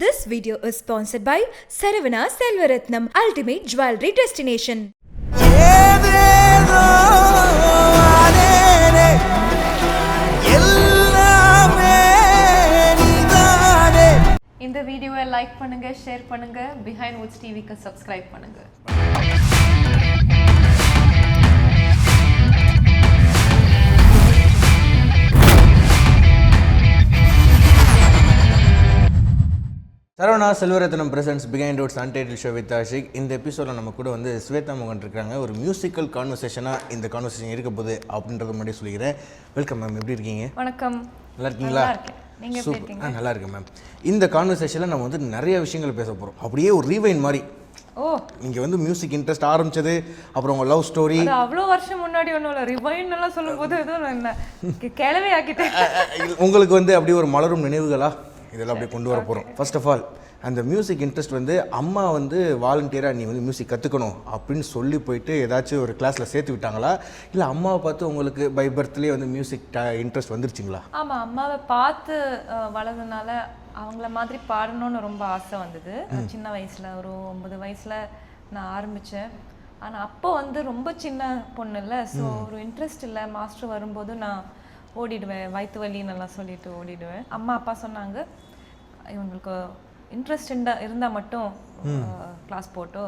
This video is sponsored by Saravana Selvaratnam Ultimate Jewelry Destination. இந்த வீடியோவை like பண்ணுங்க, share பண்ணுங்க, பிஹைண்ட் வுட்ஸ் டிவிக்கு சப்ஸ்கிரைப் பண்ணுங்க. Saravana Selvaratnam presents Behindwoods untitled show with Ashik. இந்த எபிசோடில் நம்ம கூட வந்து ஸ்வேதா மோகன் இருக்காங்க. ஒரு மியூசிக்கல் கான்வர்சேஷனாக இந்த கான்வர்சேஷன் இருக்க போகுது அப்படின்றத முன்னாடி சொல்லிக்கிறேன். வெல்கம் மேம், எப்படி இருக்கீங்க? வணக்கம். நல்லா இருக்கீங்களா? நீங்க எப்படி இருக்கீங்க? நல்லா இருக்கேன் மேம். இந்த கான்வர்சேஷனில் நம்ம வந்து நிறைய விஷயங்கள் பேச போகிறோம். அப்படியே ஒரு ரீவைன் மாதிரி. நீங்கள் வந்து மியூசிக் இன்ட்ரெஸ்ட் ஆரம்பிச்சது, அப்புறம் உங்கள் லவ் ஸ்டோரி அவ்வளோ வருஷம் முன்னாடி ஒன்றும் இல்லை. ரிவைன் எல்லாம் சொல்லும் போது எதுவும் என்ன கேளவே ஆக்கிட்டேன். உங்களுக்கு வந்து அப்படியே ஒரு மலரும் நினைவுகளா இதெல்லாம் அப்படியே கொண்டு வர போகிறோம். ஃபர்ஸ்ட் ஆஃப் ஆல், அந்த மியூசிக் இன்ட்ரெஸ்ட் வந்து அம்மா வந்து வாலண்டியராக நீ வந்து மியூசிக் கற்றுக்கணும் அப்படின்னு சொல்லி போயிட்டு ஏதாச்சும் ஒரு கிளாஸில் சேர்த்து விட்டாங்களா, இல்லை அம்மாவை பார்த்து உங்களுக்கு பை பர்த்லேயே வந்து மியூசிக் இன்ட்ரெஸ்ட் வந்துருச்சுங்களா? ஆமாம், அம்மாவை பார்த்து வளர்ந்ததுனால அவங்கள மாதிரி பாடணும்னு ரொம்ப ஆசை வந்தது. சின்ன வயசில் ஒரு 9 வயசில் நான் ஆரம்பித்தேன். ஆனால் அப்போ வந்து ரொம்ப சின்ன பொண்ணு இல்லை, ஸோ ஒரு இன்ட்ரெஸ்ட் இல்லை. மாஸ்டர் வரும்போது நான் ஓடிடுவேன், வயிற்று வலின்னு எல்லாம் சொல்லிட்டு ஓடிடுவேன். அம்மா அப்பா சொன்னாங்க, இவங்களுக்கு இன்ட்ரெஸ்ட் இருந்தால் மட்டும் கிளாஸ் போட்டு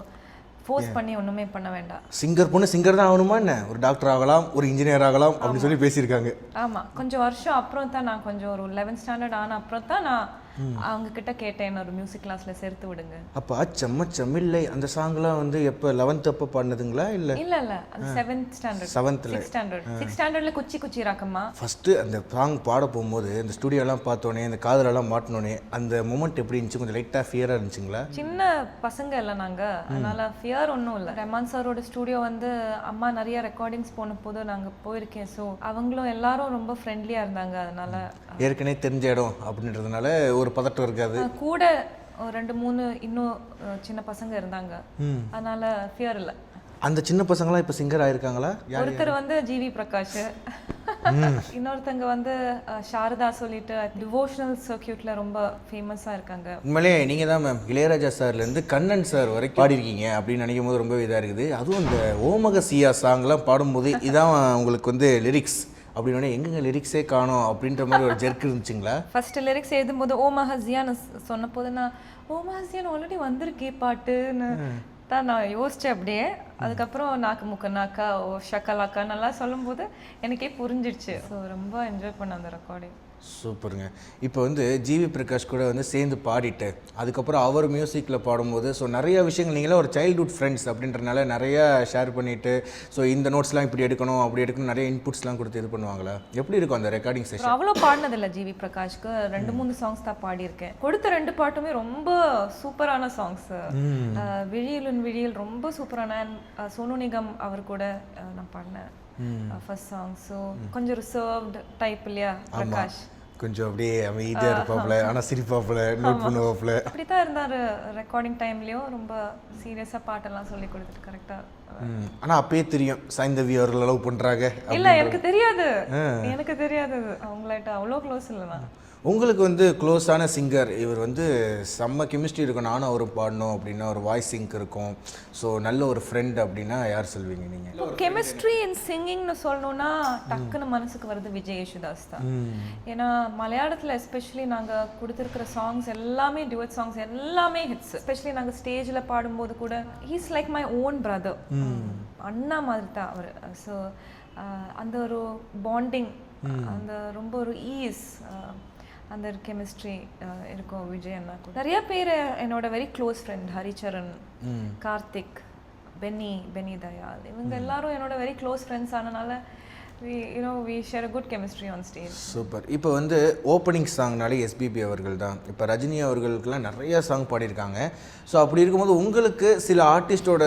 ஃபோர்ஸ் பண்ணி ஒன்றுமே பண்ண வேண்டாம். சிங்கர் பொண்ணு சிங்கர் தான் ஆகணுமா என்ன? ஒரு டாக்டர் ஆகலாம், ஒரு இன்ஜினியர் ஆகலாம் அப்படின்னு சொல்லி பேசியிருக்காங்க. ஆமாம், கொஞ்சம் வருஷம் அப்புறம் தான் நான் கொஞ்சம் ஒரு 11th ஸ்டாண்டர்ட் ஆன அப்புறம் தான் நான் அவங்க கிட்ட கேட்டேன், ஒரு மியூசிக் கிளாஸ்ல சேர்த்து விடுங்க. அப்போ செம்ம செம்மில்லை அந்த சாங்லாம் வந்து எப்போ 11th அப்போ பாடினதுங்களா? இல்லை இல்லை இல்லை, 7th ஸ்டாண்டர்ட் 6th ஸ்டாண்டர்ட்ல குச்சி குச்சி ராக்கம்மா ஃபர்ஸ்ட் அந்த சாங் பாட போகும்போது இந்த ஸ்டுடியோலாம் பார்த்தோன்னே, இந்த காதலெல்லாம் மாட்டினோன்னே அந்த மூமெண்ட் எப்படி இருந்துச்சு? கொஞ்சம் லைட்டாக ஃபியராக இருந்துச்சுங்களா? சின்ன பசங்க இல்லை நாங்கள், அதனால ஃபியர் ஒன்றும் இல்லை. ரஹ்மான் சாரோட ஸ்டுடியோ வந்து அம்மா நிறைய ரெக்கார்டிங்ஸ் போன போது நாங்கள் போயிருக்கேன். ஸோ அவங்களும் எல்லாரும் ரொம்ப ஃப்ரெண்ட்லியாக இருந்தாங்க. அதனால ஏற்கனவே தெரிஞ்ச இடம் அப்படின்றதுனால ஒரு பதட்டம் இருக்காது. கூட 2-3 இன்னும் சின்ன பசங்க இருந்தாங்க, அதனால ஃபியர் இல்லை. அந்த சின்ன பசங்களாம் இப்போ சிங்கர் ஆயிருக்காங்களா? ஒருத்தர் வந்து ஜிவி பிரகாஷ், இன்னொருத்தங்க வந்து சாரதா சொல்லிட்டு டிவோஷனல் சர்க்கியூட்ல ரொம்ப ஃபேமஸா இருக்காங்க. உண்மையிலே நீங்க தான் மேம் இளையராஜா சார்லேருந்து கண்ணன் சார் வரைக்கும் பாடிருக்கீங்க அப்படின்னு நினைக்கும் போது ரொம்ப இதாக இருக்குது. அதுவும் இந்த ஓமக சியா சாங்லாம் பாடும்போது இதான் உங்களுக்கு வந்து லிரிக்ஸ் அப்படின்னே எங்கெங்க லிரிக்ஸே காணோம் அப்படின்ற மாதிரி ஒரு ஜெர்க் இருந்துச்சுங்களா? ஃபர்ஸ்ட் லிரிக்ஸ் எழுதும்போது ஓமஹசியான்னு சொன்ன போது நான் ஓமஹசியான்னு ஆல்ரெடி வந்திருக்கே பாட்டுன்னு தான் நான் யோசித்தேன் அப்படியே. அதுக்கப்புறம் நாக்கு முக்க நாக்கா ஓ ஷக்கலாக்கா நல்லா சொல்லும்போது எனக்கே புரிஞ்சிடுச்சு. ஸோ ரொம்ப என்ஜாய் பண்ண அந்த ரெக்கார்டிங். சூப்பருங்க. இப்போ வந்து ஜிவி பிரகாஷ் கூட வந்து சேர்ந்து பாடிட்டு அதுக்கப்புறம் அவர் மியூசிக்கில் பாடும்போது ஸோ நிறைய விஷயங்கள் நீங்களே ஒரு சைல்ட்ஹுட் ஃப்ரெண்ட்ஸ் அப்படின்றனால நிறையா ஷேர் பண்ணிவிட்டு ஸோ இந்த நோட்ஸ்லாம் இப்படி எடுக்கணும் அப்படி எடுக்கணும் நிறைய இன்புட்ஸ்லாம் கொடுத்து இது பண்ணுவாங்களா? எப்படி இருக்கும் அந்த ரெக்கார்டிங் செஷன்? அவ்வளோ பாடினதில்லை ஜிவி பிரகாஷ்க்கு, 2-3 சாங்ஸ் தான் பாடியிருக்கேன். கொடுத்த 2 பாட்டுமே ரொம்ப சூப்பரான சாங்ஸ். விழியலுன் விழியல் ரொம்ப சூப்பரான. சோனு நிகம் அவர் கூட நான் பாடினேன் ஃபர்ஸ்ட் சாங். ஸோ கொஞ்சம் ரிசர்வ்டு டைப் இல்லையா பிரகாஷ், கொஞ்சம் அப்படியே அமைதியாக இருப்பாப்புல, ஆனால் சிரிப்பாப்புல, நோட் பண்ணுவாப்புல. அப்படி தான் இருந்தார். ரெக்கார்டிங் டைம்லேயும் ரொம்ப சீரியஸாக பாட்டெல்லாம் சொல்லி கொடுத்துட்டு கரெக்டாக. ஆனால் அப்பயே தெரியும் சைந்தவி அவர்கள் லவ் பண்ணுறாங்க. இல்லை எனக்கு தெரியாது, அவங்கள்ட்ட அவ்வளோ க்ளோஸ் இல்லை நான். உங்களுக்கு வந்து க்ளோஸான சிங்கர் இவர் வந்து செம்ம கெமிஸ்ட்ரி இருக்கும், நானும் அவரும் பாடணும் அப்படின்னா ஒரு வாய்ஸ் சிங்க் இருக்கும், ஸோ நல்ல ஒரு ஃப்ரெண்ட் அப்படின்னா யார் சொல்வீங்க நீங்கள்? கெமிஸ்ட்ரி இன் சிங்கிங்னு சொல்லணும்னா டக்குன்னு மனசுக்கு வருது விஜய் யேசுதாஸ் தான். ஏன்னா மலையாளத்தில் எஸ்பெஷலி நாங்கள் கொடுத்துருக்கிற சாங்ஸ் எல்லாமே டியூட் சாங்ஸ், எல்லாமே ஹிட்ஸ். எஸ்பெஷலி நாங்கள் ஸ்டேஜில் பாடும்போது கூட he's like my own brother, அண்ணா மாதிரி தான் அவர். ஸோ அந்த ஒரு பாண்டிங், அந்த ரொம்ப ஒரு ஈஸ், அந்த ஒரு கெமிஸ்ட்ரி இருக்கும் விஜய் அண்ணா கூட. நிறைய பேர் என்னோட very close friend, Haricharan, Karthik, Benny Dayal, இவங்க எல்லாரும் என்னோட வெரி க்ளோஸ் ஃப்ரெண்ட்ஸ். ஆனனால we share a good chemistry on stage. Super. இப்போ வந்து ஓப்பனிங் சாங்னாலே எஸ்பிபி அவர்கள் தான். இப்போ ரஜினி அவர்களுக்கெல்லாம் நிறைய சாங் பாடியிருக்காங்க. ஸோ அப்படி இருக்கும்போது உங்களுக்கு சில ஆர்டிஸ்டோட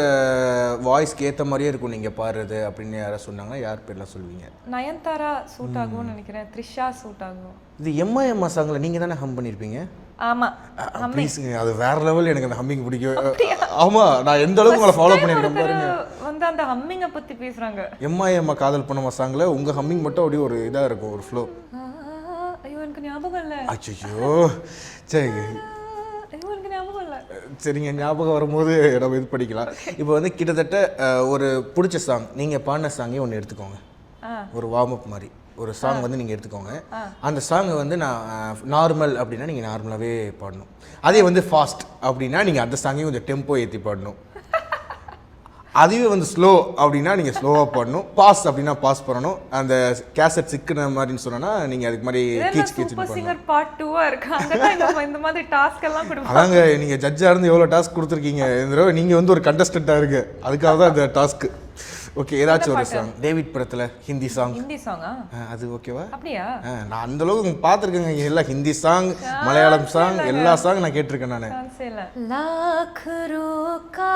வாய்ஸ்க்கு ஏற்ற மாதிரியே இருக்கும் நீங்கள் பாடுறது அப்படின்னு யாராவது சொன்னாங்கன்னா யார் பேர்லாம் சொல்லுவீங்க? நயன்தாரா சூட் ஆகும்னு நினைக்கிறேன், த்ரிஷா சூட் ஆகும். இது எம்மா சாங்கில் நீங்கள் தானே ஹம் பண்ணியிருப்பீங்க? ஆமாம் ப்ளீஸுங்க, அது வேற லெவல். எனக்கு அந்த ஹம்மிங் பிடிக்கும். ஆமாம், நான் எந்த அளவுக்கு உங்களை ஃபாலோ பண்ணியிருக்கேன் பாருங்க. வந்து அந்த ஹம்மிங்கை பற்றி பேசுகிறாங்க. எம்மா காதல் பண்ண சாங்கில் உங்கள் ஹம்மிங் மட்டும் அப்படியே ஒரு இதாக இருக்கும், ஒரு ஃப்ளோ. ஐயோ எனக்கு ஞாபகம் இல்லை. அச்சோ சரி சரிங்க, ஞாபகம் வரும்போது நம்ம இது படிக்கலாம். இப்போ வந்து கிட்டத்தட்ட ஒரு பிடிச்ச சாங், நீங்கள் பாடின சாங்கே ஒன்று எடுத்துக்கோங்க, ஒரு வார்ம் அப் மாதிரி ஒரு சாங் வந்து நீங்கள் எடுத்துக்கோங்க. அந்த சாங்கை வந்து நான் நார்மல் அப்படின்னா நீங்கள் நார்மலாகவே பாடணும். அதே வந்து ஃபாஸ்ட் அப்படின்னா நீங்கள் அந்த சாங்கையும் கொஞ்சம் டெம்போ ஏற்றி பாடணும். அதுவே வந்து ஸ்லோ அப்படின்னா நீங்கள் ஸ்லோவாக பாடணும். பாஸ் அப்படின்னா பாஸ் பண்ணணும். அந்த கேசட் சிக்கின மாதிரின்னு சொன்னா நீங்கள் அதுக்கு மாதிரி கீச் கீச் சிங்கர் பார்ட் 2 இருக்காங்க. இந்த மாதிரி டாஸ்க் எல்லாம் கொடுப்பாங்க. அதாங்க, நீங்கள் ஜட்ஜாக இருந்து எவ்வளோ டாஸ்க் கொடுத்துருக்கீங்க. இந்த தடவை நீங்கள் வந்து ஒரு கண்டஸ்டண்ட்டாக இருக்கு, அதுக்காக தான் இந்த டாஸ்க்கு. ஓகே, ஏதாச்சும் ஒரு சாங் டேவிட் படத்தில் ஹிந்தி சாங். ஹிந்தி சாங்கா? அது ஓகேவா? அப்படியா? நான் அந்த அளவுக்கு பார்த்துருக்கேங்க. எல்லாம் ஹிந்தி சாங், மலையாளம் சாங், எல்லா சாங் நான் கேட்டிருக்கேன். நான் लाख रोका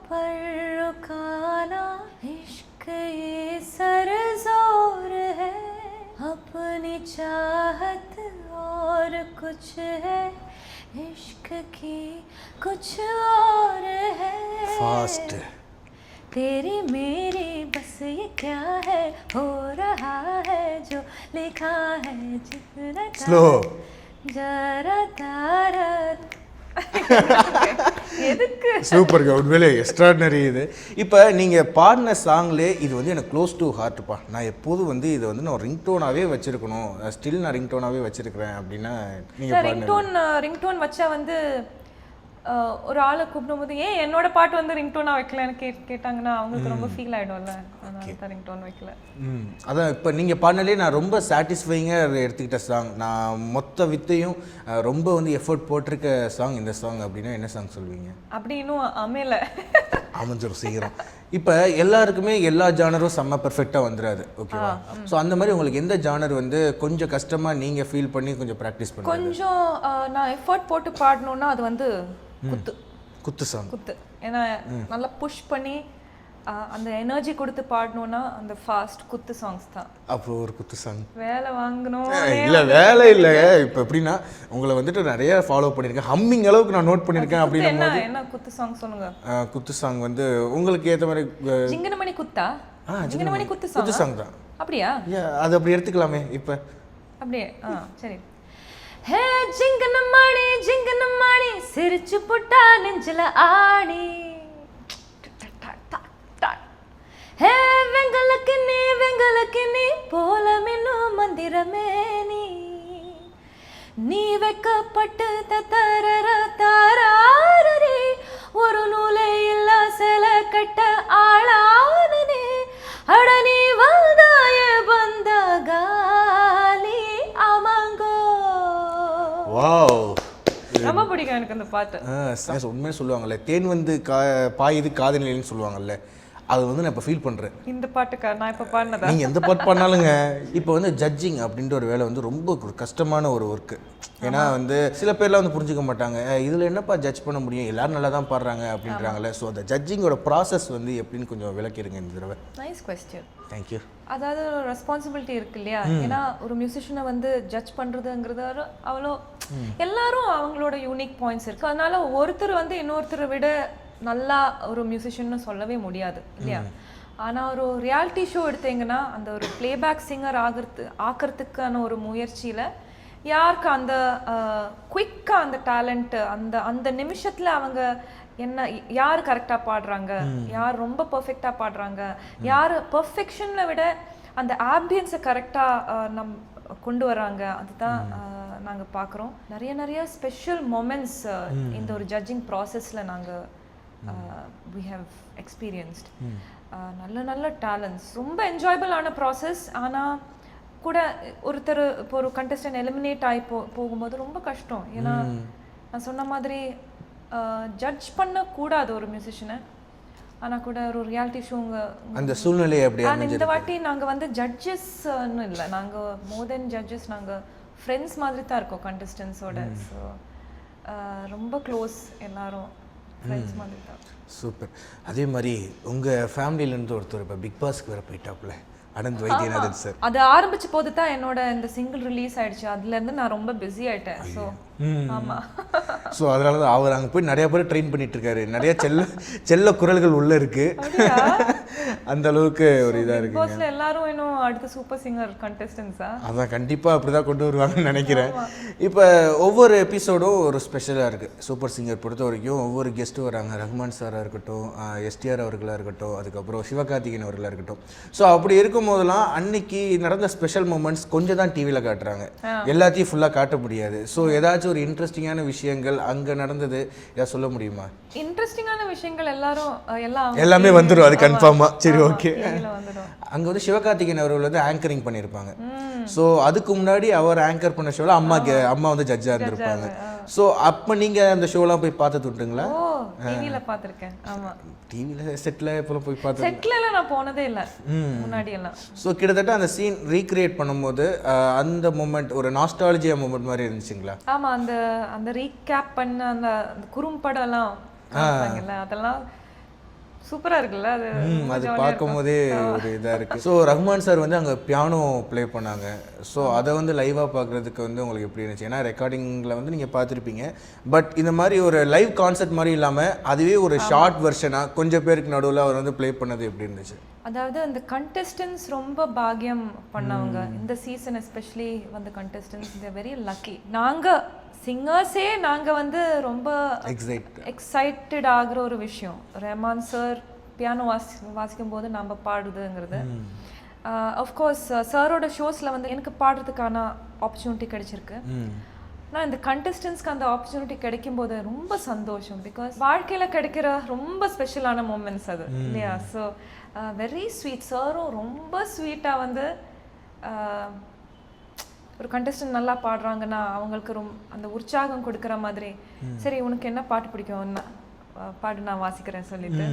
पर रुकाना इश्क ये सरजोर है अपनी चाहत और कुछ है इश्क की कुछ और है फास्ट तेरी मेरी बस ये क्या है हो रहा है जो लिखा है जितना स्लो जरा तारा எதுக்கு சூப்பர்ங்க, உண்மையிலே எக்ஸ்ட்ராடினரி இது. இப்போ நீங்கள் பாடின சாங்லே இது வந்து எனக்கு க்ளோஸ் டு ஹார்ட்டுப்பா. நான் எப்போதும் வந்து இதை வந்து நான் ரிங்டோனாகவே வச்சுருக்கணும், ஸ்டில் நான் ரிங்டோனாகவே வச்சுருக்கிறேன் அப்படின்னா நீங்கள் ரிங்டோன் வச்சா வந்து ஒரு ஆளை கூப்பிடும்போது ஏன் என்னோட பாட்டு வந்து ரிங்டோனாக வைக்கலன்னு கேட்டாங்கன்னா அவங்களுக்கு ரொம்ப ஃபீல் ஆகிடும்ல, அதனால தான் ரிங்டோன் வைக்கல. அதான் இப்போ நீங்கள் பாடினாலே நான் ரொம்ப சாட்டிஸ்ஃபைங்காக எடுத்துக்கிட்ட சாங், நான் மொத்த வித்தையும் ரொம்ப வந்து எஃபர்ட் போட்டிருக்க சாங் இந்த சாங் அப்படின்னா என்ன சாங் சொல்வீங்க? அப்படி இன்னும் அமையல, அமைஞ்சிரும் சீக்கிரம். இப்போ எல்லாருக்குமே எல்லா ஜானரும் செம்ம பெர்ஃபெக்டாக வந்துடாது, ஓகேவா? ஸோ அந்த மாதிரி உங்களுக்கு எந்த ஜானர் வந்து கொஞ்சம் கஷ்டமாக நீங்கள் ஃபீல் பண்ணி கொஞ்சம் ப்ராக்டிஸ் பண்ணி கொஞ்சம் நான் எஃபர்ட் போட்டு பாடணுன்னா அது வந்து குத்து சாங். குத்து, ஏன்னா நல்லா புஷ் பண்ணி அந்த எனர்ஜி கொடுத்து பாடணும்னா அந்த ஃபாஸ்ட் குத்து சாங்ஸ் தான். அப்போ ஒரு குத்து சாங் வேலை வாங்கணும் இல்லை, வேலை இல்லை. இப்போ எப்படின்னா உங்களை வந்துட்டு நிறைய ஃபாலோ பண்ணியிருக்கேன், ஹம்மிங் அளவுக்கு நான் நோட் பண்ணியிருக்கேன். அப்படின்னா என்ன குத்து சாங் சொல்லுங்க? குத்து சாங் வந்து உங்களுக்கு ஏற்ற மாதிரி ஜிங்கனமணி குத்தா? ஜிங்கனமணி குத்து சாங் தான். அப்படியா? அது அப்படி எடுத்துக்கலாமே இப்போ. அப்படியே சரி. ஹே ஜிங்கனமணி சிரிச்சு புட்டா நெஞ்சில ஆடி, ஹே வெங்கலக்கு நீ போல மின்னும் மந்திரமே நீ வெக்கப்பட்டு தரர தாராரே ஒரு நூலை இல்லா சில கட்ட ஆளானே அட நீ வந்தாய பந்தகாலி ஆமாங்கோ. வாவ், ரொம்ப பிடிக்கும் எனக்கு அந்த பாட்டு. உண்மையாக சொல்லுவாங்கல்ல, தேன் வந்து பாயுது காதலின்னு சொல்லுவாங்கல்ல, அது வந்து நான் இப்போ ஃபீல் பண்ணுறேன். இந்த பாட்டுக்கா நான் இப்போ பாடினதா? நீங்கள் எந்த பாட்டு பாடினாலுங்க. இப்போ வந்து ஜட்ஜிங் அப்படின்ற ஒரு வேலை வந்து ரொம்ப ஒரு கஷ்டமான ஒரு ஒர்க்கு. ஏன்னா வந்து சில பேர்லாம் வந்து புரிஞ்சுக்க மாட்டாங்க, இதில் என்னப்பா ஜட்ஜ் பண்ண முடியும், எல்லாரும் நல்லா தான் பாடுறாங்க அப்படின்றாங்கல்ல. ஸோ அந்த ஜட்ஜிங்கோட ப்ராசஸ் வந்து எப்படின்னு கொஞ்சம் விளக்கிடுங்க இந்த தடவை. Nice question. தேங்க்யூ. அதாவது ஒரு ரெஸ்பான்சிபிலிட்டி இருக்கு இல்லையா? ஏன்னா ஒரு மியூசிஷியனை வந்து ஜட்ஜ் பண்ணுறதுங்கிறது அவ்வளோ எல்லாரும் அவங்களோட யூனிக் பாயிண்ட்ஸ் இருக்குது. அதனால ஒருத்தர் வந்து இன்னொருத்தரை விட நல்லா ஒரு மியூசிஷியன்னு சொல்லவே முடியாது இல்லையா? ஆனால் ஒரு ரியாலிட்டி ஷோ எடுத்தீங்கன்னா அந்த ஒரு பிளேபேக் சிங்கர் ஆக்கிறதுக்கான ஒரு முயற்சியில் யாருக்கு அந்த குயிக்காக அந்த டேலண்ட்டு அந்த நிமிஷத்தில் அவங்க என்ன யார் கரெக்டாக பாடுறாங்க, யார் ரொம்ப பர்ஃபெக்டாக பாடுறாங்க, யார் பர்ஃபெக்ஷனை விட அந்த ஆம்பியன்ஸை கரெக்டாக கொண்டு வராங்க, அதுதான் நாங்கள் பார்க்குறோம். நிறைய ஸ்பெஷல் மொமெண்ட்ஸ் இந்த ஒரு ஜட்ஜிங் ப்ராசஸில் நாங்கள் we have experienced. நல்ல டேலண்ட்ஸ், ரொம்ப என்ஜாயபிளான ப்ராசஸ். ஆனால் கூட ஒருத்தர் இப்போ ஒரு கண்டஸ்டன்ட் எலிமினேட் ஆகி போகும்போது ரொம்ப கஷ்டம். ஏன்னா நான் சொன்ன மாதிரி ஜட்ஜ் பண்ணக்கூடாது ஒரு மியூசிஷியனை. ஆனால் கூட ஒரு ரியாலிட்டி ஷோங்க அந்த சூழ்நிலை அப்படி. இந்த வாட்டி நாங்கள் வந்து ஜட்ஜஸ்ன்னு இல்லை, நாங்கள் மோர் தென் ஜட்ஜஸ், நாங்கள் ஃப்ரெண்ட்ஸ் மாதிரி தான் இருக்கோம் கண்டஸ்டன்ஸோட. ஸோ ரொம்ப க்ளோஸ், எல்லாரும் ஃப்ரெண்ட்ஸ் மாதிரி தான். சூப்பர். அதே மாதிரி உங்கள் ஃபேமிலியிலேருந்து ஒருத்தர் இப்போ பிக் பாஸ்க்கு வேறு போயிட்டாப்புல, அனந்த் வைத்தியநாதன் சார். அது ஆரம்பிச்ச போது தான் என்னோட இந்த சிங்கிள் ரிலீஸ் ஆயிடுச்சு, அதுலேருந்து நான் ரொம்ப பிஸி ஆயிட்டேன். ஸோ ஆமாம், ஸோ அதனால தான் அவர் அங்கே போய் நிறைய பேர் ட்ரெயின் பண்ணிட்டு இருக்காரு. நிறைய செல்ல குரல்கள் உள்ளே இருக்குது. அந்த அளவுக்கு ஒரு இதாக பிக் இருக்கு. பாஸ்ல எல்லாரும் இன்னும் அடுத்த சூப்பர் சிங்கர் கண்டெஸ்டன்ஸா? அதான் கண்டிப்பாக அப்படி தான் கொண்டு வருவாங்கன்னு நினைக்கிறேன். இப்போ ஒவ்வொரு எபிசோடும் ஒரு ஸ்பெஷலாக இருக்குது. சூப்பர் சிங்கர் பொறுத்த வரைக்கும் ஒவ்வொரு கெஸ்ட்டும் வராங்க. ரஹ்மான் சாராக இருக்கட்டும், எஸ்டிஆர் அவர்களாக இருக்கட்டும், அதுக்கப்புறம் சிவகார்த்திகேயன் அவர்களாக இருக்கட்டும். ஸோ அப்படி இருக்கும் போதெல்லாம் அன்னைக்கு நடந்த ஸ்பெஷல் மூமெண்ட்ஸ் கொஞ்சம் தான் டிவியில் காட்டுறாங்க, எல்லாத்தையும் ஃபுல்லாக காட்ட முடியாது. ஸோ ஏதாச்சும் ஒரு இன்ட்ரெஸ்டிங்கான விஷயங்கள் அங்கே நடந்தது ஏதாவது சொல்ல முடியுமா? இன்ட்ரெஸ்டிங்கான விஷயங்கள் எல்லாமே வந்துடும், அது கன்ஃபார்மாக. சரி, ஓகே. வந்துடும். அங்கே வந்து சிவகார்த்திகேயன் அவர்கள் வந்து ஆங்கரிங் பண்ணியிருப்பாங்க. ஸோ அதுக்கு முன்னாடி அவர் ஆங்கர் பண்ண ஷோவில் அம்மா வந்து ஜட்ஜாக இருந்திருப்பாங்க. ஸோ அப்போ நீங்கள் அந்த ஷோலாம் போய் பார்த்துட்டு விட்டுங்களா? டிவில பார்த்துருக்கேன். ஆமாம், டிவியில் செட்டில் எப்போ போய் பார்த்து? செட்டிலலாம் நான் போனதே இல்லை முன்னாடி எல்லாம். ஸோ கிட்டத்தட்ட அந்த சீன் ரீக்ரியேட் பண்ணும்போது அந்த மூமெண்ட் ஒரு நாஸ்டாலஜியா மூமெண்ட் மாதிரி இருந்துச்சுங்களா? ஆமாம், அந்த ரீகேப் பண்ண அந்த குறும்படம்லாம் அதெல்லாம் சூப்பரா இருக்குல்ல. அது பார்க்கும் போதே ஒரு இதாக இருக்குது. ஸோ ரஹ்மான் சார் வந்து அங்கே பியானோ ப்ளே பண்ணாங்க. ஸோ அதை வந்து லைவாக பார்க்குறதுக்கு வந்து உங்களுக்கு எப்படி இருந்துச்சு? ஏன்னா ரெக்கார்டிங்கில் வந்து நீங்கள் பார்த்துருப்பீங்க, பட் இந்த மாதிரி ஒரு லைவ் கான்சர்ட் மாதிரி இல்லாமல் அதுவே ஒரு ஷார்ட் வெர்ஷனாக கொஞ்சம் பேருக்கு நடுவில் அவர் வந்து ப்ளே பண்ணது எப்படி இருந்துச்சு? அதாவது அந்த கண்டெஸ்டன்ஸ் ரொம்ப பாக்கியம் பண்ணவங்க இந்த சீசன். எஸ்பெஷலி வந்து கண்டெஸ்டன்ஸ் தே வெரி லக்கி. நாங்கள் சிங்கர்ஸே நாங்கள் வந்து ரொம்ப எக்ஸைட்டட் ஆகிற ஒரு விஷயம். ரஹ்மான் சார் பியானோ வாசிக்கும் போது நம்ம பாடுதுங்கிறது. ஆஃப்கோர்ஸ் சாரோட ஷோஸில் வந்து எனக்கு பாடுறதுக்கான ஆப்பர்ச்சுனிட்டி கிடைச்சிருக்கு. ஆனால் இந்த கண்டெஸ்டன்ஸ்க்கு அந்த ஆப்பர்ச்சுனிட்டி கிடைக்கும் போது ரொம்ப சந்தோஷம். பிகாஸ் வாழ்க்கையில் கிடைக்கிற ரொம்ப ஸ்பெஷலான மூமெண்ட்ஸ் அது இல்லையா? So very sweet. சாரும் ரொம்ப ஸ்வீட்டாக வந்து ஒரு கண்டெஸ்டன்ட் நல்லா பாடுறாங்கன்னா அவங்களுக்கு அந்த உற்சாகம் கொடுக்குற மாதிரி, சரி உனக்கு என்ன பாட்டு பிடிக்கும் பாடு நான் வாசிக்கிறேன் சொல்லிட்டு.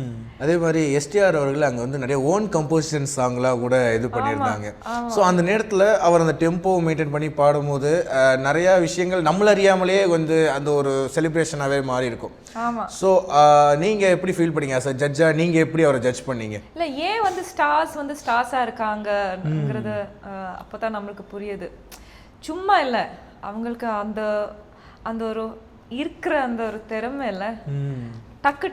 அதே மாதிரி எஸ்டிஆர் அவர்கள் அங்கே வந்து நிறைய ஓன் கம்போசிஷன் சாங்லாம் கூட இது பண்ணியிருந்தாங்க. ஸோ அந்த நேரத்தில் அவர் அந்த டெம்போ மெயின்டைன் பண்ணி பாடும்போது நிறையா விஷயங்கள் நம்மள அறியாமலே வந்து அந்த ஒரு செலிப்ரேஷனாகவே மாறி இருக்கும். ஆமாம். ஸோ நீங்கள் எப்படி ஃபீல் பண்ணீங்க சார் ஜட்ஜா? நீங்கள் எப்படி அவரை ஜட்ஜ் பண்ணீங்க? இல்லை, ஏன் வந்து ஸ்டார்ஸாக இருக்காங்கங்கிறது அப்போ தான் நம்மளுக்கு புரியுது. சும்மா இல்லை, அவங்களுக்கு அந்த அந்த ஒரு இருக்கிற அந்த ஒரு திறமை இல்லை,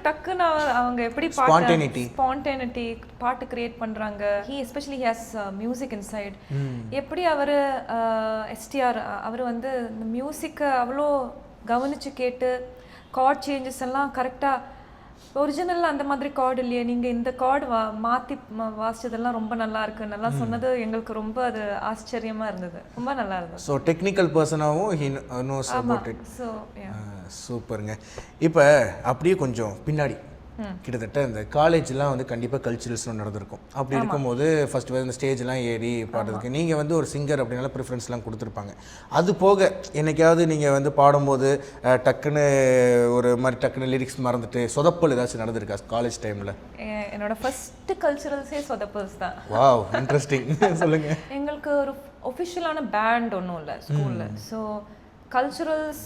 டக்குன்னு அவங்க எப்படி ஸ்பான்டேனிட்டி பாட்டு கிரியேட் பண்றாங்க. Especially has music inside. எப்படி அவர் எஸ்டிஆர் அவர் வந்து இந்த மியூசிக்கை அவ்வளோ கவனிச்சு கேட்டு கார்ட் சேஞ்சஸ் எல்லாம் கரெக்டாக ஒரிஜினலில் அந்த மாதிரி கார்டு இல்லையே, நீங்கள் இந்த கார்டு மாற்றி வாசிச்சதெல்லாம் ரொம்ப நல்லா இருக்கு நல்லா சொன்னது எங்களுக்கு ரொம்ப அது ஆச்சரியமாக இருந்தது, ரொம்ப நல்லா இருந்தது. ஸோ டெக்னிக்கல் பர்சனாகவும் he knows about it. So சூப்பருங்க. இப்போ அப்படியே கொஞ்சம் பின்னாடி கிட்டத்தட்ட இந்த காலேஜ்லாம் வந்து கண்டிப்பாக கல்ச்சுரல்ஸ்லாம் நடந்திருக்கும். அப்படி இருக்கும்போது ஃபர்ஸ்ட் இந்த ஸ்டேஜ்லாம் ஏறி பாடுறதுக்கு நீங்கள் வந்து ஒரு சிங்கர் அப்படின்னால ப்ரிஃபரன்ஸ்லாம் கொடுத்துருப்பாங்க. அது போக என்னைக்காவது நீங்கள் வந்து பாடும்போது டக்குன்னு ஒரு மாதிரி டக்குன்னு லிரிக்ஸ் மறந்துட்டு சொதப்பல் ஏதாச்சும் நடந்திருக்கா காலேஜ் டைமில்? என்னோட ஃபர்ஸ்ட் கல்ச்சுரல்ஸே சொதப்பல்ஸ் தான். Wow, interesting. சொல்லுங்கள். எங்களுக்கு ஒரு ஒஃபிஷியலான பேண்ட் ஒன்றும் இல்லை ஸ்கூலில். ஸோ கல்ச்சுரல்ஸ்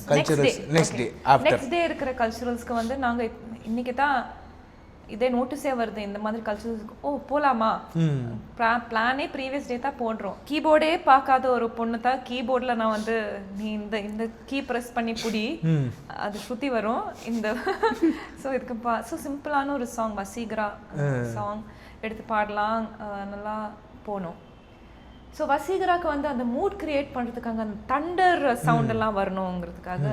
நெக்ஸ்ட் டே இருக்கிற கல்ச்சுரல்ஸ்க்கு வந்து நாங்கள் இன்னைக்கு தான் இதே நோட்டீஸே வருது இந்த மாதிரி கல்ச்சுரல்ஸ்க்கு. ஓ போகலாமா, பிளானே ப்ரீவியஸ் டே தான் போடுறோம். கீபோர்டே பார்க்காத ஒரு பொண்ணு தான் கீபோர்டில் நான் வந்து நீ இந்த கீ ப்ரெஸ் பண்ணி புடி அது சுற்றி வரும் இந்த. ஸோ இதுக்கு ஸோ சிம்பிளான ஒரு சாங் வசீகரா சாங் எடுத்து பாடலாம், நல்லா போனோம். ஸோ வசீகராக்கு வந்து அந்த மூட் கிரியேட் பண்ணுறதுக்காக அந்த தண்டர் சவுண்ட் எல்லாம் வரணுங்கிறதுக்காக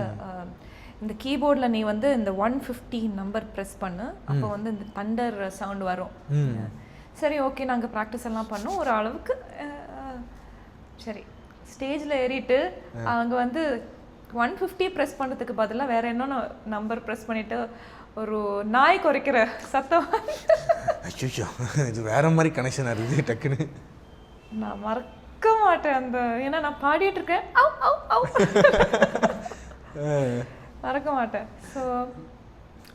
இந்த கீபோர்டில் நீ வந்து இந்த 150 நம்பர் ப்ரெஸ் பண்ணு, அப்போ வந்து இந்த தண்டர் சவுண்ட் வரும். சரி ஓகே, நாங்கள் ப்ராக்டிஸ் எல்லாம் பண்ணோம் ஒரு அளவுக்கு. சரி ஸ்டேஜில் ஏறிட்டு அங்கே வந்து 150 ப்ரெஸ் பண்ணுறதுக்கு பதிலாக வேற என்ன நம்பர் ப்ரெஸ் பண்ணிட்டு ஒரு நாய் குறைக்கிற சத்தம். அச்சோ, இது வேற மாதிரி கனெக்ஷன் இருக்குது டக்குன்னு. நான் மறக்க மாட்டேன் அந்த, ஏன்னா நான் பாடிட்டு இருக்கேன், மறக்க மாட்டேன். ஸோ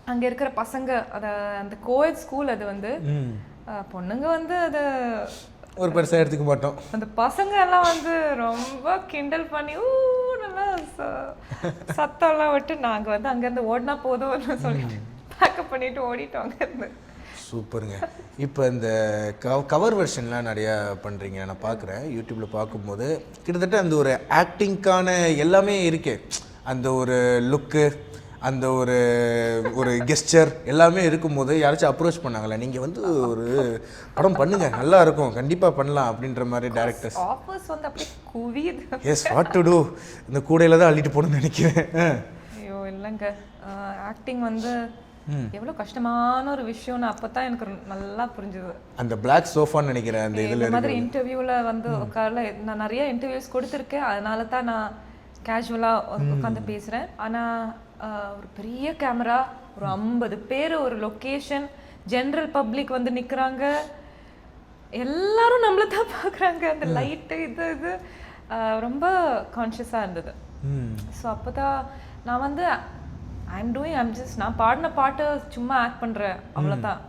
அங்கே இருக்கிற பசங்க அந்த கோயட் ஸ்கூல், அது வந்து பொண்ணுங்க வந்து அதை ஒரு பெருசாக எடுத்துக்க மாட்டோம். அந்த பசங்க எல்லாம் வந்து ரொம்ப கிண்டல் பண்ணி நல்லா சத்தம்லாம் விட்டு நாங்கள் வந்து அங்கேருந்து ஓடினா போதும்னு சொல்லிட்டு பேக்கப் பண்ணிட்டு ஓடிட்டோம் அங்கேருந்து. சூப்பருங்க. இப்போ இந்த கவர் வெர்ஷன்லாம் நிறையா பண்ணுறீங்க, நான் பார்க்குறேன் யூடியூப்பில் பார்க்கும்போது. கிட்டத்தட்ட அந்த ஒரு ஆக்டிங்க்கான எல்லாமே இருக்கே, அந்த ஒரு லுக்கு, அந்த ஒரு ஒரு கெஸ்டர் எல்லாமே இருக்கும்போது யாராச்சும் அப்ரோச் பண்ணாங்களே நீங்கள் வந்து ஒரு படம் பண்ணுங்க நல்லா இருக்கும் கண்டிப்பாக பண்ணலாம் அப்படின்ற மாதிரி டேரக்டர்ஸ் ஆஃபர்ஸ் வந்து அப்படியே குவியுது. எஸ் வாட் டு டூ இந்த கூடையில் தான் அள்ளிட்டு போகணும்னு நினைக்கிறேன். ஐயோ இல்லைங்க, ஆக்டிங் வந்து எவ்வளோ கஷ்டமான ஒரு விஷயம்னு அப்போ தான் எனக்கு நல்லா புரிஞ்சுது. அந்த பிளாக் சோஃபான்னு நினைக்கிறேன் அந்த இதில் இந்த மாதிரி இன்டர்வியூவில் வந்து உட்காரல. நான் நிறைய இன்டர்வியூஸ் கொடுத்துருக்கேன், அதனால தான் நான் கேஷுவலாக உட்காந்து பேசுகிறேன். ஆனால் ஒரு பெரிய கேமரா, ஒரு 50 பேர், ஒரு லொக்கேஷன், ஜென்ரல் பப்ளிக் வந்து நிற்கிறாங்க, எல்லாரும் நம்மள தான் பார்க்குறாங்க. அந்த லைட்டு இது ரொம்ப கான்ஷியஸாக இருந்தது. ஸோ அப்போ தான் நான் வந்து நான் பாடின பாட்டை சும்மா ஆக்ட் பண்ணுறேன் அவ்வளோதான்.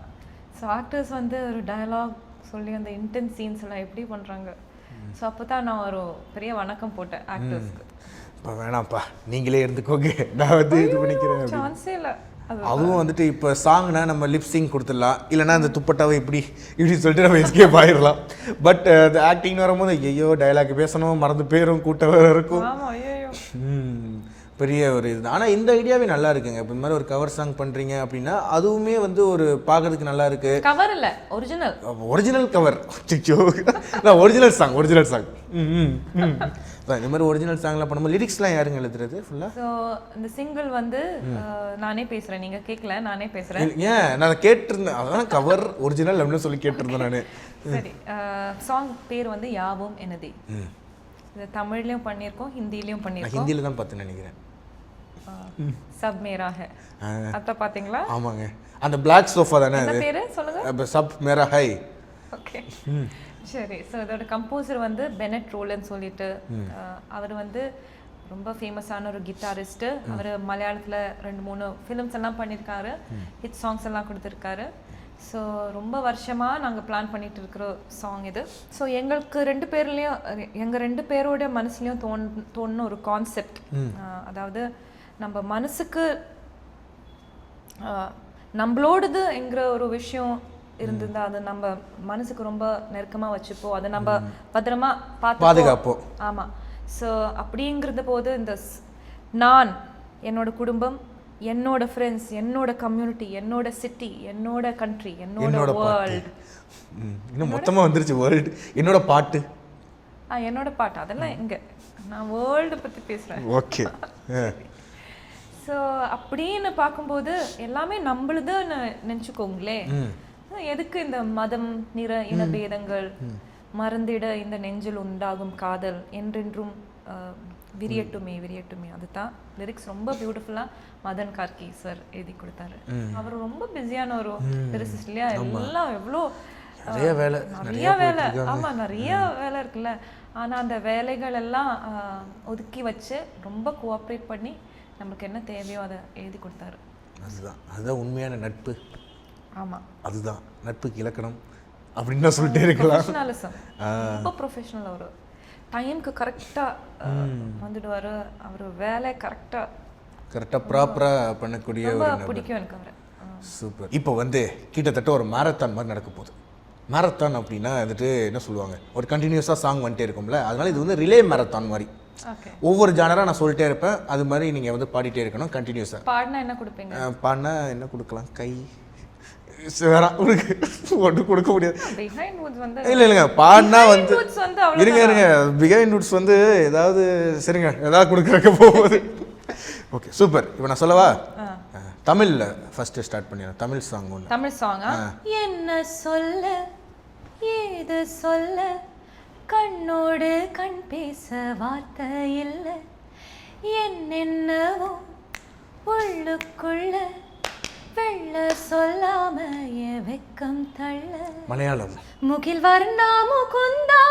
ஸோ ஆக்டர்ஸ் வந்து ஒரு டயலாக் சொல்லி அந்த இன்டென்ஸ் சீன்ஸ் எல்லாம் எப்படி பண்ணுறாங்க. ஸோ அப்போ தான் நான் ஒரு பெரிய வணக்கம் போட்டேன் ஆக்டர்ஸ்க்கு. இப்போ வேணாம்ப்பா நீங்களே இருந்துக்கோங்க, நான் வந்து இது பண்ணிக்கிறேன். சான்ஸே இல்லை. அதுவும் வந்துட்டு இப்போ சாங்னா நம்ம லிப்ஸிங் கொடுத்துடலாம், இல்லைனா அந்த துப்பட்டாவை இப்படி சொல்லிட்டு நம்ம எஸ்கேப் ஆயிடலாம். பட் அது ஆக்டிங்னு வரும்போது ஐயோ டயலாக் பேசணும், மறந்து பேரும் கூட்டம் இருக்கும், பெரிய ஒரு இது. ஆனால் இந்த ஐடியாவே நல்லா இருக்குங்க. இப்போ இந்த மாதிரி ஒரு கவர் சாங் பண்ணுறீங்க அப்படின்னா அதுவுமே வந்து ஒரு பார்க்கறதுக்கு நல்லா இருக்கு. கவர் இல்லை, ஒரிஜினல் கவர். Original song. இந்த மாதிரி ஒரிஜினல் சாங்லாம் பண்ணும்போது லிரிக்ஸ்லாம் யாருங்க எழுதுறது ஃபுல்லாக? ஸோ இந்த சிங்கிள் வந்து நானே பேசுகிறேன், நீங்கள் கேட்கல, நானே பேசுகிறேன். ஏன் நான் கேட்டிருந்தேன், அதான் கவர் ஒரிஜினல் அப்படின்னு சொல்லி கேட்டிருந்தேன் நான். சரி, சாங் பேர் வந்து யாவும் எனதே. இது தமிழ்லையும் பண்ணியிருக்கோம், ஹிந்திலையும் பண்ணியிருக்கோம். ஹிந்தியில் தான் பார்த்து நினைக்கிறேன். சப் மேரா ஹை, அத பாத்தீங்களா? ஆமாங்க, அந்த பிளாக் சோஃபா தானே அது. பேரு சொல்லுங்க. சப் மேரா ஹை. ஓகே சரி. ஸோ இதோட கம்போசர் வந்து பெனட் ரோலன் சொல்லிட்டு, அவர் வந்து ரொம்ப ஃபேமஸான ஒரு கிட்டாரிஸ்ட்டு. அவர் மலையாளத்தில் 2-3 ஃபிலிம்ஸ் எல்லாம் பண்ணியிருக்காரு, ஹிட் சாங்ஸ் எல்லாம் கொடுத்துருக்காரு. ஸோ ரொம்ப வருஷமாக நாங்கள் பிளான் பண்ணிட்டு இருக்கிற சாங் இது. ஸோ எங்களுக்கு 2 பேர்லேயும், எங்கள் 2 பேரோட மனசுலையும் தோணுன ஒரு கான்செப்ட், அதாவது நம்ம மனசுக்கு நம்மளோடதுங்கிற ஒரு விஷயம் இருந்திருந்தா அது நம்ம மனசுக்கு ரொம்ப நெருக்கமாக வச்சுப்போம், அதை நம்ம பத்திரமா பாதுகாப்போம். ஆமாம். ஸோ அப்படிங்கிறத போது இந்த நான், என்னோட குடும்பம், என்னோட ஃப்ரெண்ட்ஸ், என்னோட கம்யூனிட்டி, என்னோட சிட்டி, என்னோட கண்ட்ரி, என்னோட வேர்ல்டு, இன்னும் மொத்தமாக வந்துருச்சு வேர்ல்டு, என்னோட பாட்டு, என்னோட பாட்டு, அதெல்லாம் எங்க நான் வேர்ல்டு பற்றி பேசுகிறேன். ஓகே. ஸோ அப்படின்னு பார்க்கும்போது எல்லாமே நம்மளுதுன்னு நினச்சிக்கோங்களே. எதுக்கு இந்த மதம், நிற, இனபேதங்கள், மறந்திட இந்த நெஞ்சில் உண்டாகும் காதல் என்றென்றும் விரியட்டுமே விரியட்டுமே. அதுதான் லிரிக்ஸ். ரொம்ப பியூட்டிஃபுல்லாக மதன் கார்கி சார் எழுதி கொடுத்தாரு. அவர் ரொம்ப பிஸியான ஒரு லிரிசிஸ்ட் இல்லையா? எல்லாம் எவ்வளோ நிறைய வேலை, ஆமாம் நிறைய வேலை இருக்குல்ல. ஆனால் அந்த வேலைகள் எல்லாம் ஒதுக்கி வச்சு ரொம்ப கோஆப்ரேட் பண்ணி நமக்கு என்ன தேவையோ அதை எழுதி கொடுத்தாரு. அதுதான் உண்மையான நட்பு. ஆமாம், அதுதான் நட்புக்கு இலக்கணம் அப்படின்னு தான் சொல்லிட்டே இருக்கலாம். ப்ரொஃபஷனலிசம், ரொம்ப ப்ரொஃபஷனல். அவர் டைமுக்கு கரெக்டாக வந்துடுவார், அவர் வேலை கரெக்டாக ப்ராப்பராக பண்ணக்கூடிய ஒரு பிடிக்கும் எனக்கு அவரை. சூப்பர். இப்போ வந்து கிட்டத்தட்ட ஒரு மாரத்தான் மாதிரி நடக்க போகுது. மாரத்தான் அப்படின்னா வந்துட்டு என்ன சொல்லுவாங்க, ஒரு கண்டினியூஸாக சாங் வந்துட்டே இருக்கும்ல, அதனால இது வந்து ரிலே மாரத்தான் மாதிரி. ஒவ்வொரு ஜானராக நான் சொல்லிட்டே இருப்பேன், அது மாதிரி நீங்கள் வந்து பாடிட்டே இருக்கணும் கண்டினியூஸாக. பாடினா என்ன கொடுப்பீங்க? பாடினா என்ன கொடுக்கலாம்? கை வேணாம், ஒன்றும் கொடுக்க முடியாது. இல்லை இல்லைங்க, பாடினா வந்து இருங்க பிஹைண்ட் வுட்ஸ் வந்து ஏதாவது சரிங்க ஏதாவது கொடுக்குறக்க போகுது. Okay super. இப்போ நான் சொல்லவா? தமிழில் ஃபஸ்ட்டு ஸ்டார்ட் பண்ணிடுறேன். தமிழ் சாங் ஒன்று. தமிழ் சாங். என்ன சொல்ல ஏது சொல்ல, கண்ணோடு கண் பேச வார்த்தை இல்லை, என்னென்னவோ உள்ளுக்குள்ள வெள்ள சொல்லாம வெக்கம் தள்ள. மலையாளம். முகில் வர்ணா முகுந்தா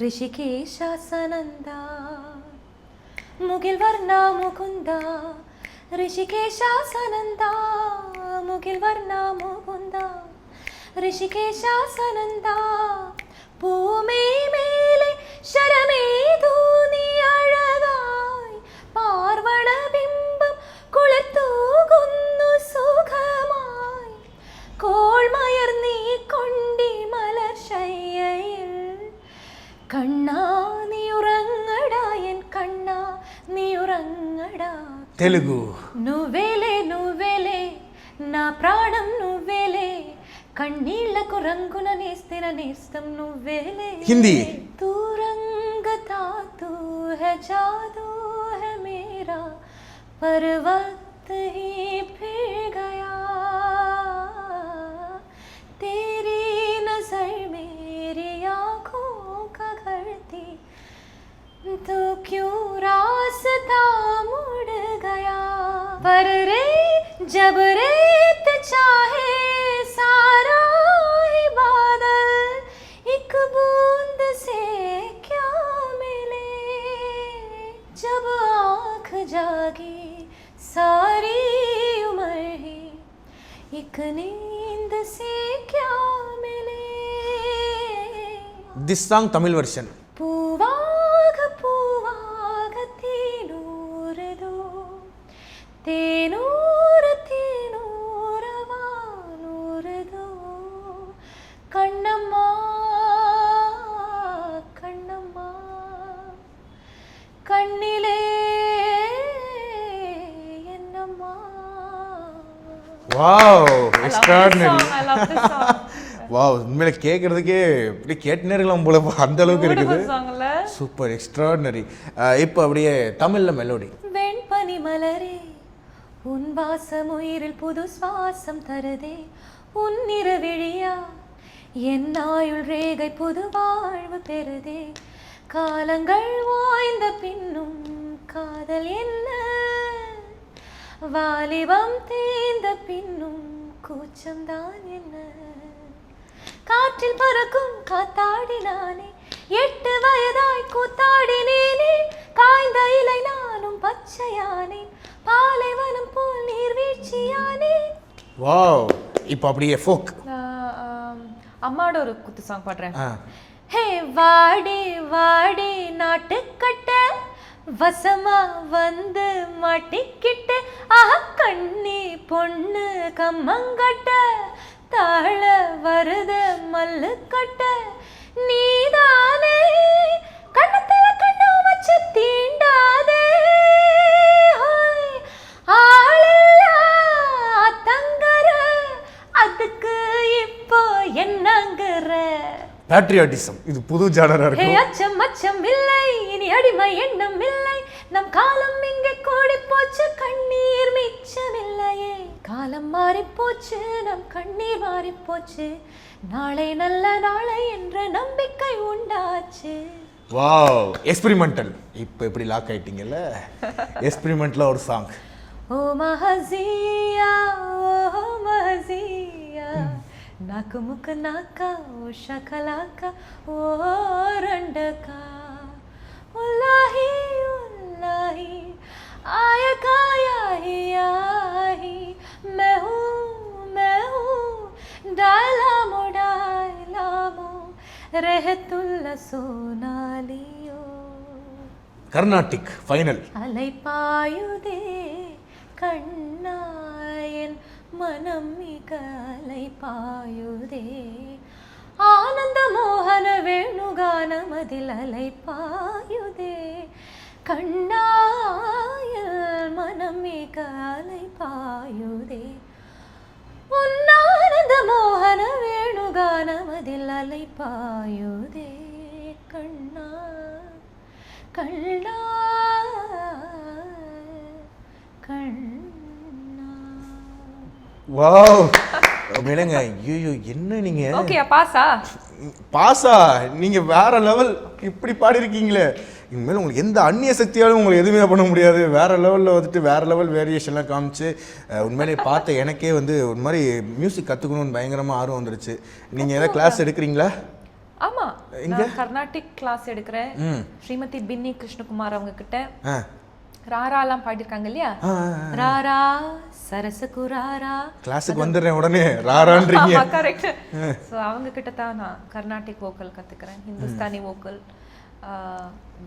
ரிஷிகேஷாசனந்தா, முகில் வர்ணா முகுந்தா ரிஷிகேஷாசனந்தா, முகில் வர்ணா முகுந்தா ரிஷிகேஷாசனந்தா. பூமே மேலே ശരമേതു നീ അഴകായി, പാർവണ ബിംബം കുളിർത്തൂകുന്നു സുഖമായി, കോൾമയർ നീ കൊണ്ടി മലർശയ്യയിൽ. കണ്ണാ നീ ഉറങ്ങടാ എൻ കണ്ണാ നീ ഉറങ്ങ தெலுங்கு. నువ్వేలే నా ప్రాణం నువ్వేలే కన్నీళ్లకు రంగున నేస్తిన నేస్తం నువ్వేలే. హిందీ. तू रंग था तू है जादू है मेरा पर वक्त ही फिर गया तेरी नजर मेरी आँखों का घर थी तो क्यों रास्ता मुड़ गया पर रे जब रेत चाहे सारा ही बादल एक बूंद से क्या मिले जब आँख जागी सारी उम्र ही एक नींद से क्या मिले. This song Tamil version. பூவாக பூவாக தேனூரதோ தேனூர தேனூர வானூரதோ கண்ணம்மா கண்ணம்மா கண்ணிலே என்னம்மா. Wow, extraordinary. I love this song. Wow, உண்மையில கேட்கறதுக்கே இப்படி கேட்டுனே இருக்கலாம் போல, அந்த அளவுக்கு இருக்குது. Super, extraordinary. இப்போ அப்படியே தமிழ்ல மெலோடி. வெண்பனி மலரே உன் வாசம் உயிரில் புது சுவாசம் தருதே உன் நிறவிழியா என் ஆயுள் ரேகை புது வாழ்வு பெறுதே காலங்கள் வாய்ந்த பின்னும் காதல் என்ன வாலிபம் தேய்ந்த பின்னும் கூச்சம்தான் என்ன காற்றில் பறக்கும் காத்தாடினானே 8 வயதாய் கூத்தாடினேனே காய்ந்த இலை நானும் பச்சையானே பாலைவனம் போல் நீர்வீழ்ச்சியானே. வாவ், இப்போ அப்படியே ஃபோக். அம்மாவோட ஒரு குத்து சாங் பாடுறேன். ஹே வாடி வாடி நாட்டுக்கட்ட வசமா வந்து மாட்டிக்கிட்டு ஆஹா கண்ணி பொண்ணு கம்மங்கட்ட தாழ வருத மல்லு கட்ட நீதானே கண்ணத்துல கண்ண வச்சு தீண்டாதே ஆளில்லா தங்கற அதுக்கு இப்போ என்னங்கற. பேட்ரியாட்டிசம், இது புது ஜானரா ஹே இருக்கு. அச்சம் அச்சம் இல்லை இனி அடிமை எண்ணம் இல்லை நம் காலம் இங்கே கூடி போச்சு கண்ணீர் மிச்சமில்லையே காலம் மாறி போச்சு நம் கண்ணீர் மாறி போச்சு நாளை நல்ல நாளை என்ற நம்பிக்கை உண்டாச்சு. Wow, experimental. இப்போ எப்படி லாக் ஆயிட்டீங்கல்ல, எக்ஸ்பெரிமெண்ட்ல ஒரு சாங். ஓ மஹசியா ஓ மஹசியா நாக்கு முக்கு நாக்கா ஓ ஷகலாக்கா ஓ ரண்டக்கா உல்லாஹி उल्लाही आया काया ही आही मैं हूँ डायलामो रहतुल्ला सोनालियो. கர்நாடிக் ஃபைனல். அலை பாயுதே கண்ணாயன் மனம் மிக அலை பாயுதே ஆனந்த மோகன வேணுகானமதில் அலை பாயுதே கண்ணாயல் மனம் மிக அலை பாயுதே உன்னானந்த மோகன வேணுகானமதில் அலை பாயுதே கண்ணா கண்ணா கண்ணா. வாவ், மேலங்க ஐயோ என்ன நீங்க. ஓகே பாஸா பாஸா, நீங்க வேற லெவல். இப்படி பாடி இருக்கீங்களே, இனிமேல் உங்களுக்கு எந்த அந்நிய சக்தியாலும் உங்களுக்கு எதுவுமே பண்ண முடியாது. வேற லெவலில் வந்துட்டு வேற லெவல் வேரியேஷன்லாம் காமிச்சு உண்மையிலே பார்த்த எனக்கே வந்து ஒரு மாதிரி மியூசிக் கற்றுக்கணும்னு பயங்கரமாக ஆர்வம் வந்துருச்சு. நீங்கள் ஏதாவது கிளாஸ் எடுக்கிறீங்களா? ஆமா, நான் கர்நாடிக் கிளாஸ் எடுக்கிறேன். ஸ்ரீமதி பின்னி கிருஷ்ணகுமார் அவங்க கிட்ட ராராலாம் பாடிருக்காங்க இல்லையா, ராரா சரசகு ராரா. கிளாஸுக்கு வந்துடுறேன் உடனே ராரான்றீங்க. கரெக்ட். ஸோ அவங்க கிட்ட தான் நான் கர்நாடிக் வோக்கல் கற்றுக்கிறேன், ஹிந்துஸ்தானி வோக்கல்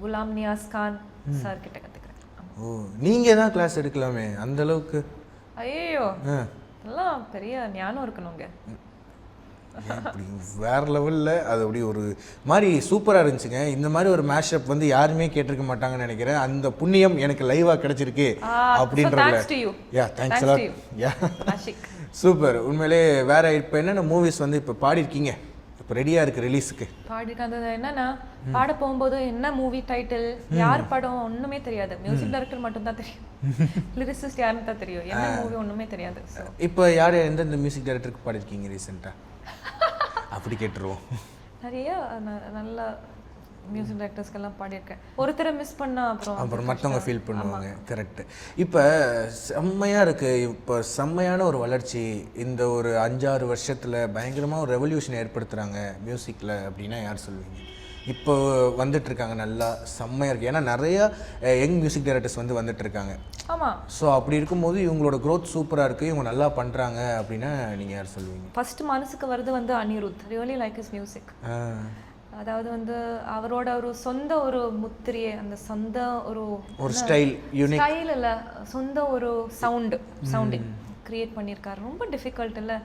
குலாம் நியாஸ் கான் சார் கிட்ட கற்றுக்கிறேன். ஓ, நீங்கள் தான் கிளாஸ் எடுக்கலாமே அந்த அளவுக்கு. ஐயோ, எல்லாம் பெரிய ஞானம் இருக்கணுங்க. அப்படி வேறு லெவலில் அது அப்படி ஒரு மாதிரி சூப்பராக இருந்துச்சுங்க. இந்த மாதிரி ஒரு மேஷப் வந்து யாருமே கேட்டிருக்க மாட்டாங்கன்னு நினைக்கிறேன். அந்த புண்ணியம் எனக்கு லைவாக கிடைச்சிருக்கு அப்படின்றதுல. Yeah thanks a lot. யா சூப்பர். உண்மையிலே வேற இப்போ என்னென்ன மூவிஸ் வந்து இப்போ பாடிருக்கீங்க, இப்போ ரெடியாக இருக்குது ரிலீஸுக்கு? பாடிருக்கேன். அது என்னன்னா பாட போகும்போது என்ன மூவி டைட்டில், யார் படம் ஒன்றுமே தெரியாது. மியூசிக் டைரக்டர் மட்டும் தான் தெரியும், லிரிசிஸ்ட் யாருன்னு தான் தெரியும், என்ன மூவி ஒன்றுமே தெரியாது. இப்போ யார் எந்தெந்த மியூசிக் டைரக்டருக்கு பாடிருக்கீங்க ரீசெண்டாக? அப்படி கேட்டுருவோம். நிறைய நல்ல மியூசிக் டைரக்டர்ஸ்க்கெல்லாம் பாடியிருக்கேன். ஒருத்தரை மிஸ் பண்ணால் அப்புறம் மற்றவங்க ஃபீல் பண்ணுவாங்க. கரெக்டு. இப்போ செம்மையாக இருக்குது. இப்போ செம்மையான ஒரு வளர்ச்சி இந்த ஒரு 5-6 வருஷத்தில் பயங்கரமாக ஒரு ரெவல்யூஷன் ஏற்படுத்துகிறாங்க மியூசிக்கில் அப்படின்னா யார் சொல்லுவீங்க? இப்போ வந்துட்டுருக்காங்க, நல்லா செம்மையாக இருக்குது. ஏன்னா நிறையா யங் மியூசிக் டைரக்டர்ஸ் வந்து வந்துட்டுருக்காங்க. ஆமாம். ஸோ அப்படி இருக்கும்போது இவங்களோட க்ரோத் சூப்பராக இருக்குது, இவங்க நல்லா பண்ணுறாங்க அப்படின்னா நீங்கள் யார் சொல்லுவீங்க? ஃபர்ஸ்ட் மனசுக்கு வருது வந்து Anirudh. Really like his music. அதாவது வந்து அவரோட ஒரு சொந்த ஒரு முத்திரையை, அந்த சொந்த ஒரு ஸ்டைல், யூனிக் ஸ்டைல் இல்லை, சொந்த ஒரு சவுண்டிங் கிரியேட் பண்ணியிருக்காரு. ரொம்ப டிஃபிகல்ட் இல்லை.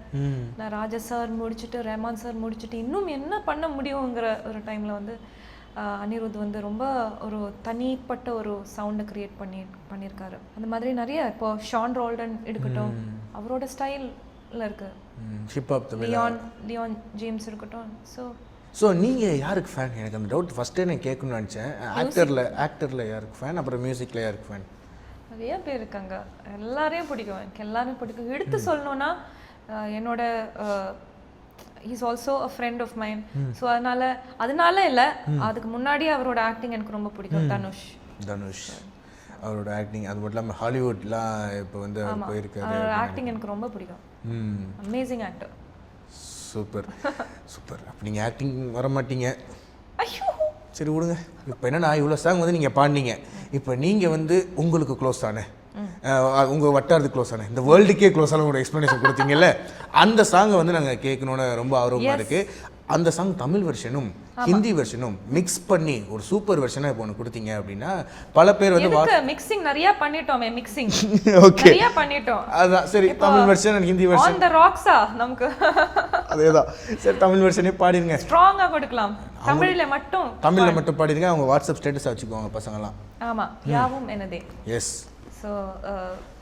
நான் ராஜா சார் முடிச்சுட்டு ரஹ்மான் சார் முடிச்சுட்டு இன்னும் என்ன பண்ண முடியுங்கிற ஒரு டைமில் வந்து அனிருத் வந்து ரொம்ப ஒரு தனிப்பட்ட ஒரு சவுண்டை கிரியேட் பண்ணியிருக்காரு. அந்த மாதிரி நிறைய இப்போ ஷான் ரோல்டன் எடுக்கட்டும், அவரோட ஸ்டைலில் இருக்கு. லியான் ஜேம்ஸ் இருக்கட்டும். ஸோ நீங்கள் யாருக்கு ஃபேன்? எனக்கு அந்த டவுட் ஃபஸ்ட்டே நான் கேட்கணும்னு நினச்சேன். ஆக்டரில் யாருக்கு ஃபேன், அப்புறம் மியூசிக்கில் யாருக்கு ஃபேன்? நிறைய பேர் இருக்காங்க, எல்லாரையும் பிடிக்கும், எனக்கு எல்லாரும் பிடிக்கும். எடுத்து சொல்லணும்னா என்னோட is also a friend of mind. So அதனால இல்லை, அதுக்கு முன்னாடி அவரோட ஆக்டிங் எனக்கு ரொம்ப பிடிக்கும். தனுஷ் அவரோட ஆக்டிங், அது மட்டும் இல்லாமல் ஹாலிவுட்லாம் இப்போ வந்து போயிருக்காரு. ஆக்டிங் எனக்கு ரொம்ப பிடிக்கும். Amazing actor. சூப்பர். அப்போ நீங்கள் ஆக்டிங் வர மாட்டீங்க. ஐயோ சரி விடுங்க. இப்போ என்னன்னா இவ்வளோ சாங் வந்து நீங்கள் பாடினீங்க. இப்போ நீங்கள் வந்து உங்களுக்கு க்ளோஸ் ஆன, உங்கள் வட்டாரத்துக்கு க்ளோஸ் ஆன, இந்த வேர்ல்டுக்கே க்ளோஸ் ஆன ஒரு எக்ஸ்ப்ளனேஷன் கொடுத்தீங்கல்ல, அந்த சாங்கை வந்து நாங்கள் கேட்கணுன்னு ரொம்ப ஆர்வமாக இருக்குது. அந்த சாங் தமிழ் வெர்ஷனும் ஹிந்தி வெர்ஷனும் மிக்ஸ் பண்ணி ஒரு சூப்பர் வெர்ஷனாக இப்போ ஒன்று கொடுத்தீங்க அப்படின்னா பல பேர் வந்து மிக்சிங் நிறைய பண்ணிட்டோமே. மிக்சிங் ஓகே நிறைய பண்ணிட்டோம். அதான் சரி, Tamil version and Hindi version on the ராக்ஸா நமக்கு அதேதான். சரி தமிழ் வெர்ஷனே பாடிருங்க, ஸ்ட்ராங்கா கொடுக்கலாம். தமிழ்ல மட்டும் பாடிருங்க. அவங்க வாட்ஸ்அப் ஸ்டேட்டஸ் வச்சுக்குவாங்க பசங்கலாம். ஆமா, யாவும் என்னதே. எஸ். ஸோ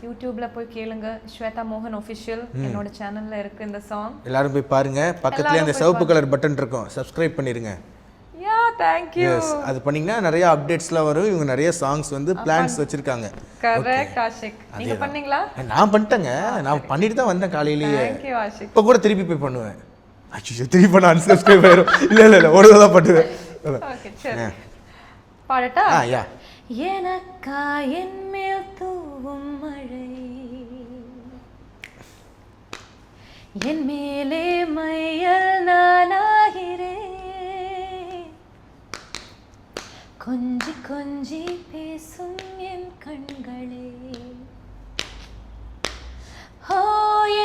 யூடியூப்ல போய் கேளுங்க, ஸ்வேதா மோகன் ஒஃபிஷியல் என்னோட சேனல்ல இருக்கு இந்த சாங். எல்லாரும் போய் பாருங்க. பக்கத்துலயே அந்த சிவப்பு கலர் பட்டன் இருக்கும், சப்ஸ்கிரைப் பண்ணிருங்க. யா தேங்க் யூ. எஸ், அது பண்ணீங்கன்னா நிறைய அப்டேட்ஸ்லாம் வரும். இவங்க நிறைய சாங்ஸ் வந்து பிளான்ஸ் வச்சிருக்காங்க. கரெக்ட் ஆஷிக். நீங்க பண்ணீங்களா? நான் பண்ணிட்டேங்க. நான் பண்ணிட்டு தான் வந்தேன் காலையிலேயே. Thank you Ashik. இப்போ கூட திருப்பி போய் பண்ணுவேன். அச்சோ திருப்பி பண்ண அன்சப்ஸ்கிரைப் ஆயிரும். இல்ல ஒரு தடவை பண்ணுவேன். ஓகே சரி. பாடட்டா? யா. எனக்கா என் மேல் தூவும் மழை, என் மேலே மையல் நானாகிறேன், கொஞ்சி கொஞ்சி பேசும் என் கண்களே, ஓ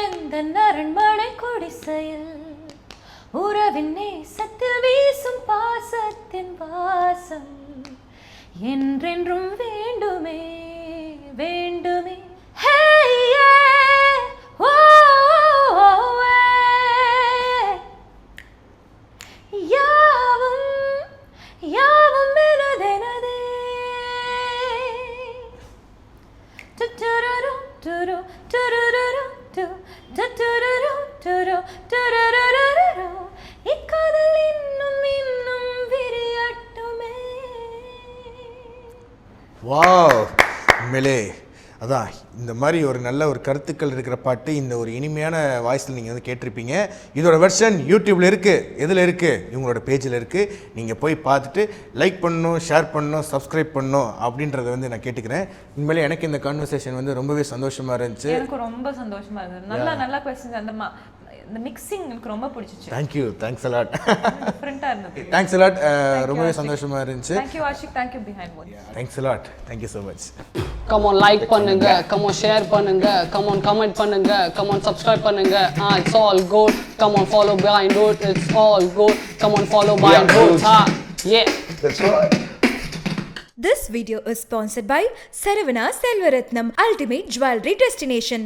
எந்த அரண்மனை குடிசையில் உறவின் நேசத்தில் வீசும் பாசத்தின் வாசம் என்றென்றும் வேண்டுமே வேண்டுமே. யாவும் யாவும் எனதெனதே. டுருரு டுரு டுருரு டு டுருரு டுரு டுருரு. இக்காதல் இன்னும் இன்னும் விரியட்டுமே. வாவ், உண்மையிலே அதான் இந்த மாதிரி ஒரு நல்ல ஒரு கருத்துக்கள் இருக்கிற பாட்டு இந்த ஒரு இனிமையான வாய்ஸில் நீங்கள் வந்து கேட்டிருப்பீங்க. இதோட வெர்ஷன் யூடியூப்பில் இருக்குது. எதில் இருக்குது? இவங்களோட பேஜில் இருக்குது. நீங்கள் போய் பார்த்துட்டு லைக் பண்ணணும், ஷேர் பண்ணணும், சப்ஸ்கிரைப் பண்ணணும் அப்படின்றத வந்து நான் கேட்டுக்கிறேன். உண்மையிலே எனக்கு இந்த கான்வர்சேஷன் வந்து ரொம்பவே சந்தோஷமாக இருந்துச்சு. எனக்கு ரொம்ப சந்தோஷமாக இருந்தது. நல்ல கொஸ்டின்ஸ். அந்த மிக்சிங் எனக்கு ரொம்ப பிடிச்சிச்சு. Thank you, thanks a lot. டிஃபரெண்டாக இருந்தது. Thanks a lot. ரொம்பவே சந்தோஷமாக இருந்துச்சு. Thank you Ashiq. Thank you Behindwoods. Thanks a lot. Thank you so much. Come on like பண்ணுங்க, கம் ஆன் ஷேர் பண்ணுங்க, கம் ஆன் கமெண்ட் பண்ணுங்க, கம் ஆன் சப்ஸ்கிரைப் பண்ணுங்க. It's all good. Come on follow Behindwoods. It's all good. Come on follow Behindwoods. Yeah, that's right. This video is sponsored by Saravana Selvaratnam Ultimate Jewelry Destination.